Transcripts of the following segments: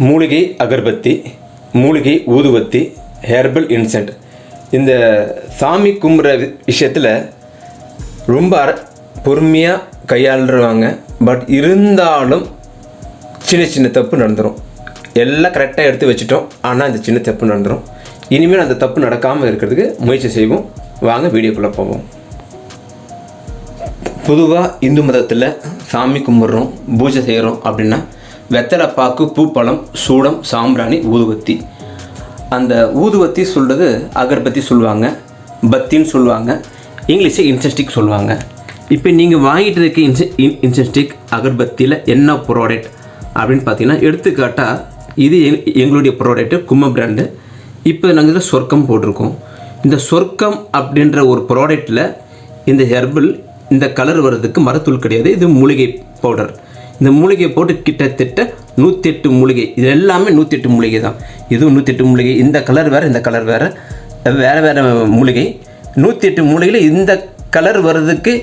மூலிகை அகர்பத்தி, மூலிகை ஊதுவத்தி, ஹெர்பல் இன்சென்ட். இந்த சாமி கும்பிட்ற விஷயத்தில் ரொம்ப பொறுமையாக கையாளுவாங்க. பட் இருந்தாலும் சின்ன சின்ன தப்பு நடந்துடும். எல்லாம் கரெக்டாக எடுத்து வச்சுட்டோம், ஆனால் இந்த சின்ன தப்பு நடந்துடும். இனிமேல் அந்த தப்பு நடக்காமல் இருக்கிறதுக்கு முயற்சி செய்வோம். வாங்க வீடியோக்குள்ளே போவோம். பொதுவாக இந்து மதத்தில் சாமி கும்பிட்றோம், பூஜை செய்கிறோம் அப்படின்னா வெத்தலை பாக்கு, பூப்பழம், சூடம், சாம்பிராணி, ஊதுவத்தி. அந்த ஊதுவத்தி சொல்கிறது அகர்பத்தி சொல்லுவாங்க, பத்தின்னு சொல்லுவாங்க, இங்கிலீஷில் இன்சென்ஸ்டிக் சொல்லுவாங்க. இப்போ நீங்கள் வாங்கிட்டு இருக்க இன்சென்ஸ்டிக் அகர்பத்தியில் என்ன ப்ராடக்ட் அப்படின்னு பார்த்தீங்கன்னா, எடுத்துக்காட்டால் இது எங்களுடைய ப்ராடக்ட்டு கும்ப பிராண்டு. இப்போ நாங்கள் இதில் சொர்க்கம் போட்டிருக்கோம். இந்த சொர்க்கம் அப்படின்ற ஒரு ப்ராடக்டில் இந்த ஹெர்பல், இந்த கலர் வர்றதுக்கு மரத்தூள் கிடையாது, இது மூலிகை பவுடர். இந்த மூலிகை போட்டு கிட்டத்தட்ட 108 மூலிகை, இது எல்லாமே 108 மூலிகை தான். இதுவும் 108 மூலிகை. இந்த கலர் வேறு, இந்த கலர் வேறு, வேறு மூலிகை. 108 மூலிகையில் இந்த கலர் வர்றதுக்கு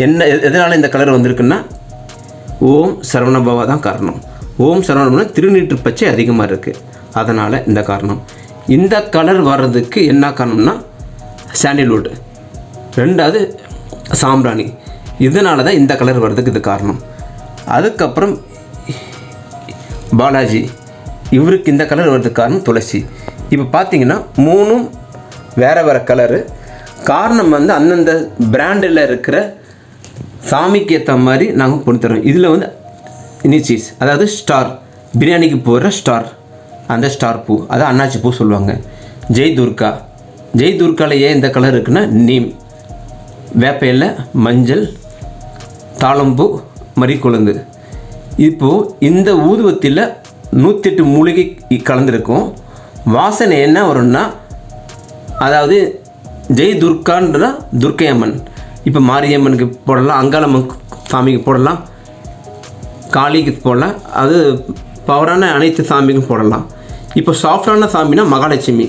என்ன, எதனால் இந்த கலர் வந்திருக்குன்னா ஓம் சரவணபவா தான் காரணம். ஓம் சரவணபவா திருநீற்று பச்சை அதிகமாக இருக்குது, அதனால் இந்த காரணம். இந்த கலர் வர்றதுக்கு என்ன காரணம்னா சாண்டில்வுட், ரெண்டாவது சாம்பிராணி, இதனால தான் இந்த கலர் வர்றதுக்கு இது காரணம். அதுக்கப்புறம் பாலாஜி, இவருக்கு இந்த கலர் வர்றதுக்கு காரணம் துளசி. இப்போ பார்த்தீங்கன்னா மூணும் வேறு வேறு கலரு. காரணம் வந்து அந்தந்த பிராண்டில் இருக்கிற சாமிக்கு ஏற்ற மாதிரி நாங்கள் கொண்டு தரோம். இதில் வந்து இனிச்சீஸ், அதாவது ஸ்டார், பிரியாணிக்கு போடுற ஸ்டார், அந்த ஸ்டார் பூ, அதான் அன்னாச்சி பூ சொல்லுவாங்க. ஜெய் துர்கா, ஜெய் துர்காவில் ஏன் இந்த கலர் இருக்குன்னா நீம், வேப்பையில், மஞ்சள், தாளம்பூ, மறிக்குழந்து. இப்போது இந்த ஊதுவத்தியில் 108 மூலிகை கலந்துருக்கும். வாசனை என்ன வரும்னா, அதாவது ஜெய் துர்கான்றா துர்க்கை அம்மன். இப்போ மாரியம்மனுக்கு போடலாம், அங்காளம்மன் சாமிக்கு போடலாம், காளிக்கு போடலாம், அது பவரான அனைத்து சாமிக்கும் போடலாம். இப்போ சாஃப்டான சாமினா மகாலட்சுமி.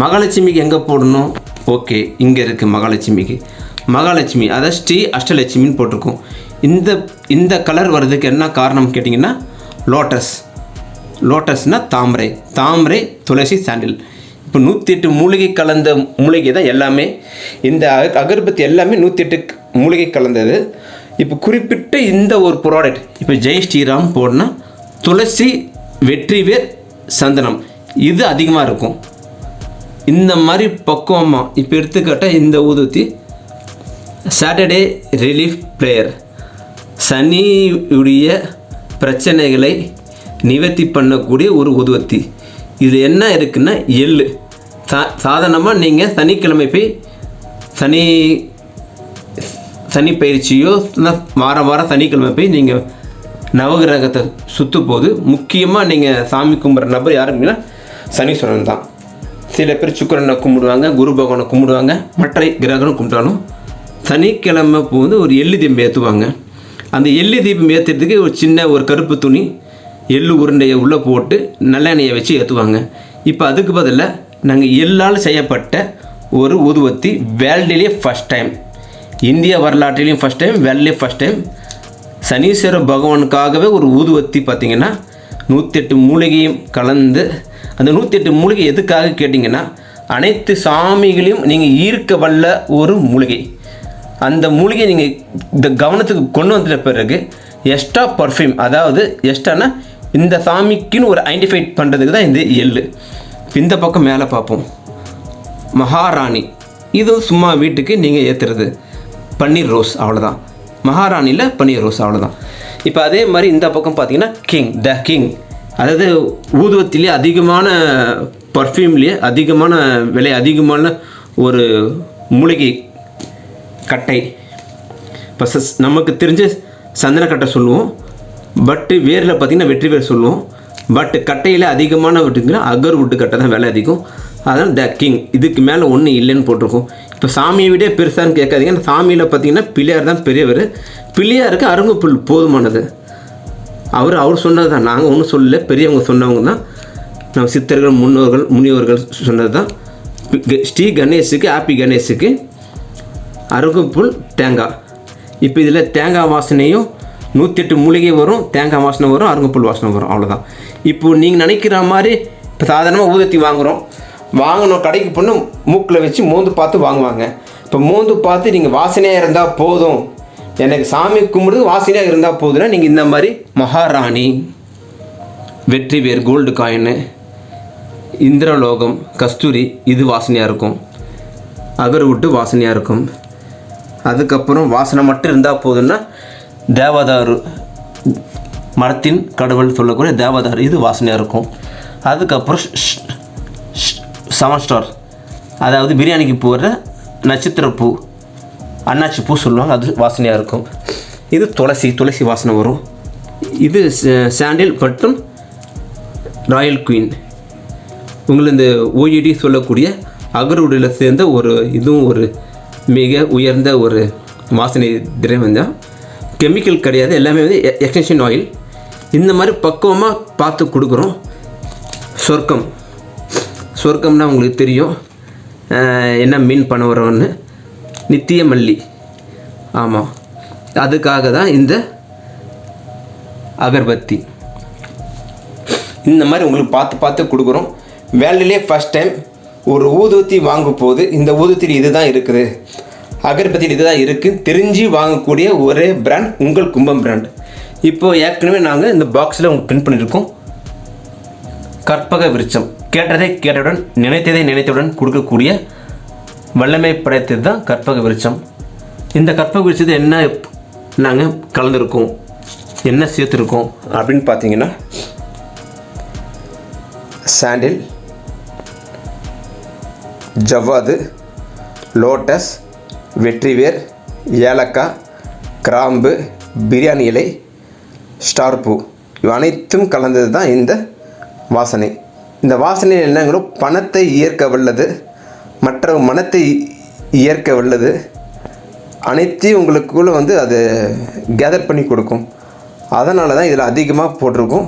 மகாலட்சுமிக்கு எங்கே போடணும்? ஓகே, இங்கே இருக்குது மகாலட்சுமிக்கு. மகாலட்சுமி அதாவது ஸ்ரீ அஷ்டலட்சுமின்னு போட்டிருக்கோம். இந்த கலர் வர்றதுக்கு என்ன காரணம் கேட்டிங்கன்னா லோட்டஸ். லோட்டஸ்னால் தாமரை, தாமரை, துளசி, சாண்டில். இப்போ 108 மூலிகை கலந்த மூலிகை தான் எல்லாமே. இந்த அகர்பத்தி எல்லாமே 108 மூலிகை கலந்தது. இப்போ குறிப்பிட்ட இந்த ஒரு ப்ராடக்ட், இப்போ ஜெய் ஸ்ரீராம் போடனா துளசி, வெற்றிவேர், சந்தனம், இது அதிகமாக இருக்கும். இந்த மாதிரி பக்குவமாக இப்போ எடுத்துக்கிட்டால் இந்த ஊதுவத்தி சாட்டர்டே ரிலீஃப் ப்ரேயர், சனியுடைய பிரச்சனைகளை நிவர்த்தி பண்ணக்கூடிய ஒரு ஊதுவத்தி. இதில் என்ன இருக்குன்னா எள்ளு. சாதாரணமாக நீங்கள் சனிக்கிழமை போய் சனி பயிற்சியோ வாரம் சனிக்கிழமை போய் நீங்கள் நவகிரகத்தை சுற்றும் போது முக்கியமாக நீங்கள் சாமி கும்பிட்ற நபர் யாருன்னா சனீஸ்வரன் தான். சில பேர் சுக்கிரனை கும்பிடுவாங்க, குரு பகவானை கும்பிடுவாங்க, மற்ற கிரகனும் கும்பிட்டாலும் சனிக்கிழமை போது ஒரு எள்ளு தீபம் ஏற்றுவாங்க. அந்த எள்ளு தீபம் ஏற்றுறதுக்கு ஒரு சின்ன ஒரு கருப்பு துணி, எள்ளு உருண்டையை உள்ளே போட்டு நல்லெண்ணெயை வச்சு ஏற்றுவாங்க. இப்போ அதுக்கு பதிலாக நாங்கள் எள்ளால் செய்யப்பட்ட ஒரு ஊதுவத்தி வேர்ல்டிலே ஃபஸ்ட் டைம், இந்திய வரலாற்றிலையும் ஃபஸ்ட் டைம், வேர்ல்ட்லேயே ஃபஸ்ட் டைம், சனீஸ்வர பகவானுக்காகவே ஒரு ஊதுவத்தி. பார்த்திங்கன்னா 108 மூலிகையும் கலந்து. அந்த 108 மூலிகை எதுக்காக கேட்டிங்கன்னா அனைத்து சாமிகளையும் நீங்கள் ஈர்க்க வல்ல ஒரு மூலிகை. அந்த மூலிகை நீங்கள் இந்த கவனத்துக்கு கொண்டு வந்துட்ட பிறகு எக்ஸ்ட்ரா பர்ஃப்யூம், அதாவது எக்ஸ்ட்ரானா இந்த சாமிக்குன்னு ஒரு ஐடென்டிஃபை பண்ணுறதுக்கு தான் இந்த எள்ளு. இந்த பக்கம் மேலே பார்ப்போம், மகாராணி, இது சும்மா வீட்டுக்கு நீங்கள் ஏற்றுறது, பன்னீர் ரோஸ், அவ்வளோதான். மகாராணியில் பன்னீர் ரோஸ், அவ்வளோதான். இப்போ அதே மாதிரி இந்த பக்கம் பார்த்தீங்கன்னா கிங், த கிங், அதாவது ஊதுவத்திலே அதிகமான பர்ஃப்யூம்லேயே அதிகமான விலை அதிகமான ஒரு மூலிகை கட்டை. இப்போ நமக்கு தெரிஞ்ச சந்தனக்கட்டை சொல்லுவோம், பட்டு வேரில் பார்த்திங்கன்னா வெற்றி வேர் சொல்லுவோம். பட் கட்டையில் அதிகமான விட்டுங்கன்னா அகர்வுட்டு கட்டை தான் விலை அதிகம். அதனால் த கிங், இதுக்கு மேலே ஒன்றும் இல்லைன்னு போட்டிருக்கோம். இப்போ சாமியை விட பெருசான்னு கேட்காதீங்க. சாமியில் பார்த்திங்கன்னா பிள்ளையார் தான் பெரியவர். பிள்ளையாருக்கு அருங்கப்புல் போதுமானது. அவர் சொன்னது தான், நாங்கள் ஒன்றும் சொல்லலை, பெரியவங்க சொன்னவங்க தான், நம்ம சித்தர்கள், முனிவர்கள் சொன்னது தான். ஸ்ரீ கணேஷுக்கு, ஹாப்பி கணேஷுக்கு அருகம்புல், தேங்காய். இப்போ இதில் தேங்காய் வாசனையும் 108 மூலிகை வரும், தேங்காய் வாசனை வரும், அருங்கப்புல் வாசனை வரும், அவ்வளோதான். இப்போது நீங்கள் நினைக்கிற மாதிரி இப்போ சாதாரணமாக ஊதுவத்தி வாங்கணும் கடைக்கு போனால் மூக்கில் வச்சு மோந்து பார்த்து வாங்குவாங்க. இப்போ மோந்து பார்த்து நீங்கள் வாசனையாக இருந்தால் போதும், எனக்கு சாமி கும்பிடுறது வாசனையாக இருந்தால் போதுன்னா நீங்கள் இந்த மாதிரி மகாராணி, வெற்றிவேர், கோல்டு காயின்னு, இந்திரலோகம், கஸ்தூரி இது வாசனையாக இருக்கும், அகர்வுட்டு வாசனையாக இருக்கும். அதுக்கப்புறம் வாசனை மட்டும் இருந்தால் போதுன்னா தேவதாரு, மரத்தின் கடவுள் சொல்லக்கூடிய தேவதாரு இது வாசனையாக இருக்கும். அதுக்கப்புறம் 7 ஸ்டார், அதாவது பிரியாணிக்கு போடுற நட்சத்திரப்பூ, அன்னாச்சி பூ சொல்லுவாங்க, அது வாசனையாக இருக்கும். இது துளசி வாசனை வரும். இது சாண்டில் மற்றும் ராயல் குயின். உங்களுக்கு இந்த ஓஇடி சொல்லக்கூடிய அகர்வுடில் சேர்ந்த இதுவும் ஒரு மிக உயர்ந்த ஒரு வாசனை திரவியம் தான், கெமிக்கல் கிடையாது, எல்லாமே வந்து எக்ஸ்டென்ஷன் ஆயில். இந்த மாதிரி பக்குவமாக பார்த்து கொடுக்குறோம். சொர்க்கம்னா உங்களுக்கு தெரியும் என்ன மீன் பண்ண வரோன்னு, நித்திய மல்லி, ஆமாம், அதுக்காக தான் இந்த அகர்பத்தி. இந்த மாதிரி உங்களுக்கு பார்த்து கொடுக்குறோம். வேலையிலே ஃபஸ்ட் டைம் ஒரு ஊதுவத்தி வாங்கும் போது இந்த ஊதுவத்தி இது தான் இருக்குது, அகர்பத்தியில் இது தான் இருக்குது தெரிஞ்சு வாங்கக்கூடிய ஒரே பிராண்ட் உங்கள் கும்பம் பிராண்ட். இப்போது ஏற்கனவே நாங்கள் இந்த பாக்ஸில் உங்களுக்கு பிரிண்ட் பண்ணியிருக்கோம். கற்பக விருட்சம், கேட்டவுடன் நினைத்தவுடன் கொடுக்கக்கூடிய வல்லமை படைத்தது தான் கற்பக விருட்சம். இந்த கற்பக விருட்சத்தை என்ன நாங்கள் கலந்துருக்கோம், என்ன சேர்த்துருக்கோம் அப்படின்னு பார்த்தீங்கன்னா சாண்டில், ஜவ்வாது, லோட்டஸ், வெற்றிவேர், ஏலக்காய், கிராம்பு, பிரியாணி இலை, ஸ்டார் பூ இவை அனைத்தும் கலந்தது தான் இந்த வாசனை. இந்த வாசனை என்னங்களோ பணத்தை ஈர்க்க வல்லது, மற்ற மனத்தை ஈர்க்க வல்லது, அனைத்தையும் உங்களுக்குள்ளே வந்து அது கேதர் பண்ணி கொடுக்கும். அதனால தான் இதில் அதிகமாக போட்டிருக்கும்.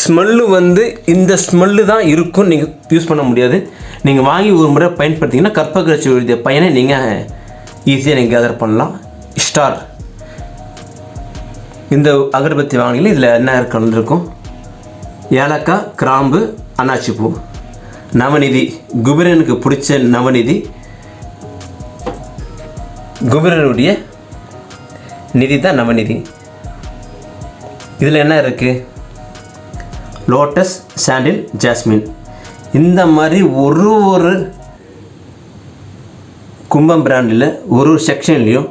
ஸ்மெல்லு வந்து இந்த ஸ்மெல்லு தான் இருக்கும், நீங்கள் யூஸ் பண்ண முடியாது. நீங்கள் வாங்கி ஒரு முறை பயன்படுத்திங்கன்னா கற்பகரிசி எழுதிய பையனை நீங்கள் ஈஸியாக நீங்கள் கேதர் பண்ணலாம். ஸ்டார், இந்த அகர்பத்தி வாங்கினா இதில் என்ன கலந்துருக்கும், ஏலக்காய், கிராம்பு, அன்னாச்சி பூ, நவநிதி, குபேரனுக்கு பிடிச்ச நவநிதி, குபேரனுடைய நிதி தான் நவநிதி. இதில் என்ன இருக்குது, லோட்டஸ், சாண்டில், ஜாஸ்மின். இந்த மாதிரி ஒரு கும்பம் பிராண்டில் ஒரு செக்ஷன்லேயும்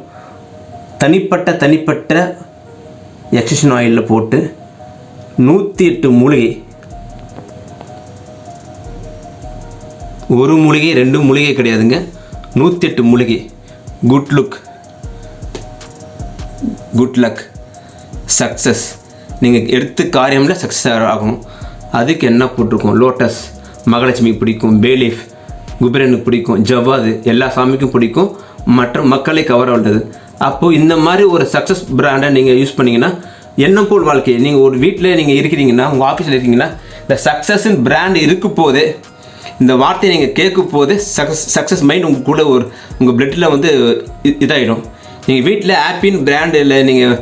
தனிப்பட்ட எக்ஸ்டென்ஷன் ஆயிலில் போட்டு 108 மூலிகை, ஒரு மூலிகை 2 மூலிகை கிடையாதுங்க, 108 மூலிகை. Good look, good luck, success, நீங்கள் எடுத்து காரியமில் சக்ஸஸ் ஆகணும். அதுக்கு என்ன போட்டிருக்கோம், லோட்டஸ் மகாலட்சுமிக்கு பிடிக்கும், பேலீஃப் குபேரனுக்கு பிடிக்கும், ஜவ்வாது எல்லா சாமிக்கும் பிடிக்கும், மற்ற மக்களை கவர வந்தது. அப்போது இந்த மாதிரி ஒரு சக்ஸஸ் பிராண்டை நீங்கள் யூஸ் பண்ணிங்கன்னா எண்ணம் போல் வாழ்க்கை. நீங்கள் ஒரு வீட்டில் நீங்கள் இருக்கிறீங்கன்னா, உங்கள் ஆஃபீஸில் இருக்கீங்கன்னா, இந்த சக்ஸஸ்ன்னு பிராண்ட் இருக்கும் போது, இந்த வார்த்தையை நீங்கள் கேட்கும் போது சக்ஸஸ் மைண்ட் உங்கள் கூட உங்கள் பிளட்டில் வந்து இதாகிடும். நீங்கள் வீட்டில் ஆப்பின் பிராண்டில் நீங்கள்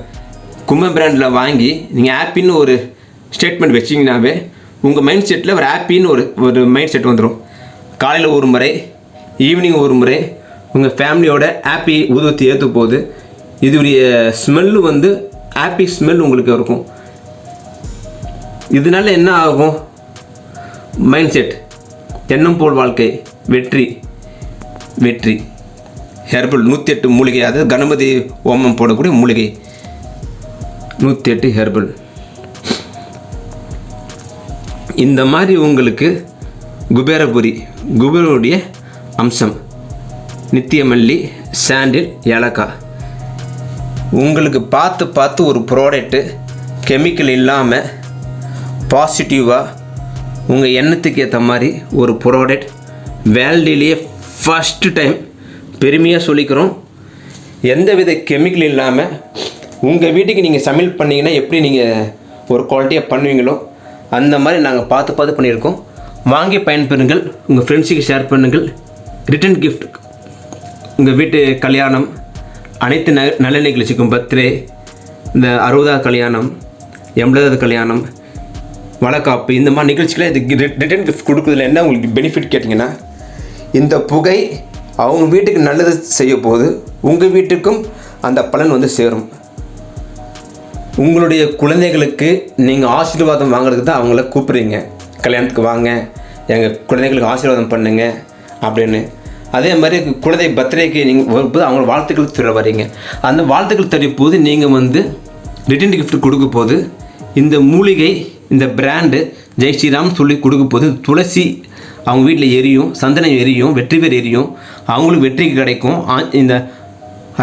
கும்பம் பிராண்டில் வாங்கி நீங்கள் ஆப்பின்னு ஒரு ஸ்டேட்மெண்ட் வச்சிங்கனாவே உங்கள் மைண்ட் செட்டில் ஒரு ஆப்பின்னு ஒரு மைண்ட் செட் வந்துடும். காலையில் ஒரு முறை, ஈவினிங் ஒரு முறை உங்கள் ஃபேமிலியோட ஆப்பி ஊதுவத்தி ஏற்ற போது இதுடைய ஸ்மெல்லு வந்து ஆப்பி ஸ்மெல் உங்களுக்கு இருக்கும். இதனால என்ன ஆகும், மைண்ட் செட், எண்ணம் போல் வாழ்க்கை, வெற்றி. ஹெர்பல் 108 மூலிகை, அதாவது கணபதி ஓமம் போடக்கூடிய மூலிகை 108 ஹெர்பல். இந்த மாதிரி உங்களுக்கு குபேரனுடைய அம்சம், நித்தியமல்லி, சாண்டில், ஏலக்காய். உங்களுக்கு பார்த்து ஒரு ப்ராடக்ட்டு கெமிக்கல் இல்லாமல் பாசிட்டிவாக உங்கள் எண்ணத்துக்கு ஏற்ற மாதிரி ஒரு ப்ராடக்ட் வேல்டிலேயே ஃபஸ்ட்டு டைம் பெருமையாக சொல்லிக்கிறோம். எந்தவித கெமிக்கல் இல்லாமல் உங்கள் வீட்டுக்கு நீங்கள் சமையல் பண்ணிங்கன்னா எப்படி நீங்கள் ஒரு குவாலிட்டியாக பண்ணுவீங்களோ அந்த மாதிரி நாங்கள் பார்த்து பண்ணியிருக்கோம். வாங்கி பயன்பெறுங்கள், உங்கள் ஃப்ரெண்ட்ஸுக்கு ஷேர் பண்ணுங்கள். ரிட்டன் கிஃப்ட், உங்கள் வீட்டு கல்யாணம், அனைத்து நல்ல நிகழ்ச்சிக்கும், பர்த்டே, இந்த 60வது கல்யாணம், 80வது கல்யாணம், வளக்காப்பு, இந்த மாதிரி நிகழ்ச்சிகளை இது ரிட்டர்ன் கிஃப்ட் கொடுக்குறதுல என்ன உங்களுக்கு பெனிஃபிட் கேட்டிங்கன்னா, இந்த புகை அவங்க வீட்டுக்கு நல்லது செய்ய போது உங்கள் வீட்டுக்கும் அந்த பலன் வந்து சேரும். உங்களுடைய குழந்தைகளுக்கு நீங்கள் ஆசீர்வாதம் வாங்குறதுக்கு தான் அவங்கள கூப்பிட்றீங்க. கல்யாணத்துக்கு வாங்க, எங்கள் குழந்தைகளுக்கு ஆசீர்வாதம் பண்ணுங்க அப்படின்னு. அதே மாதிரி குழந்தை பர்த்டேக்கு நீங்கள் வரும்போது அவங்கள வாழ்த்துக்கள் சொல்ல வரீங்க. அந்த வாழ்த்துக்கள் தெரியும் போது நீங்கள் வந்து ரிட்டர்ன் கிஃப்ட் கொடுக்க போது இந்த மூலிகை, இந்த பிராண்டு ஜெய் ஸ்ரீராம் சொல்லி கொடுக்க போது துளசி அவங்க வீட்டில் எரியும், சந்தனம் எரியும், வெற்றி பேர் எரியும், அவங்களுக்கு வெற்றிக்கு கிடைக்கும். இந்த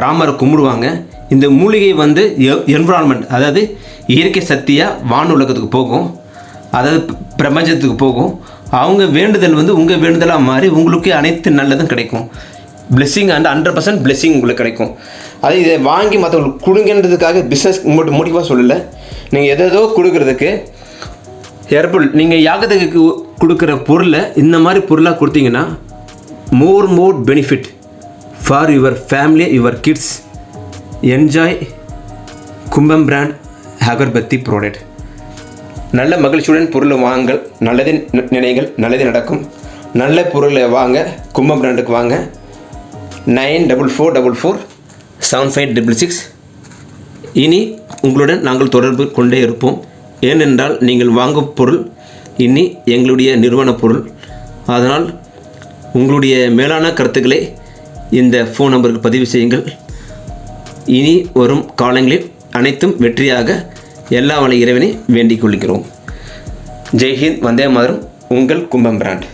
ராமரை கும்பிடுவாங்க. இந்த மூலிகை வந்து என்விரான்மெண்ட், அதாவது இயற்கை சக்தியாக வானுலகத்துக்கு போகும், அதாவது பிரபஞ்சத்துக்கு போகும். அவங்க வேண்டுதல் வந்து உங்கள் வேண்டுதலாக மாறி உங்களுக்கு அனைத்து நல்லதும் கிடைக்கும். பிளெஸ்ஸிங் அண்ட் 100% பிளெஸ்ஸிங் உங்களுக்கு கிடைக்கும். அது இதை வாங்கி மற்றவங்களுக்கு கொடுங்கன்றதுக்காக பிஸ்னஸ் மோட்டிவாக சொல்லலை. நீங்கள் எதோ கொடுக்குறதுக்கு ஹெர்பல், நீங்கள் யாகத்துக்கு கொடுக்குற பொருளை இந்த மாதிரி பொருளாக கொடுத்தீங்கன்னா more benefit for your family, your kids. Enjoy Kumbam brand agarbatti product. நல்ல மகிழ்ச்சியுடன் பொருளை வாங்கள், நல்லதே நினைகள், நல்லதே நடக்கும். நல்ல பொருளை வாங்க, கும்பம் பிராண்டுக்கு வாங்க. 9444475666. இனி உங்களுடன் நாங்கள் தொடர்பு கொண்டே இருப்போம். ஏனென்றால் நீங்கள் வாங்கும் பொருள் இனி எங்களுடைய நிறுவன பொருள். அதனால் உங்களுடைய மேலான கருத்துக்களை இந்த ஃபோன் நம்பருக்கு பதிவு செய்யுங்கள். இனி வரும் காலங்களில் அனைத்தும் வெற்றியாக எல்லா வல்ல இறைவனை வேண்டிக் கொள்கிறோம். ஜெய்ஹிந்த், வந்தே மாதரம். உங்கள் கும்பம் பிராண்ட்.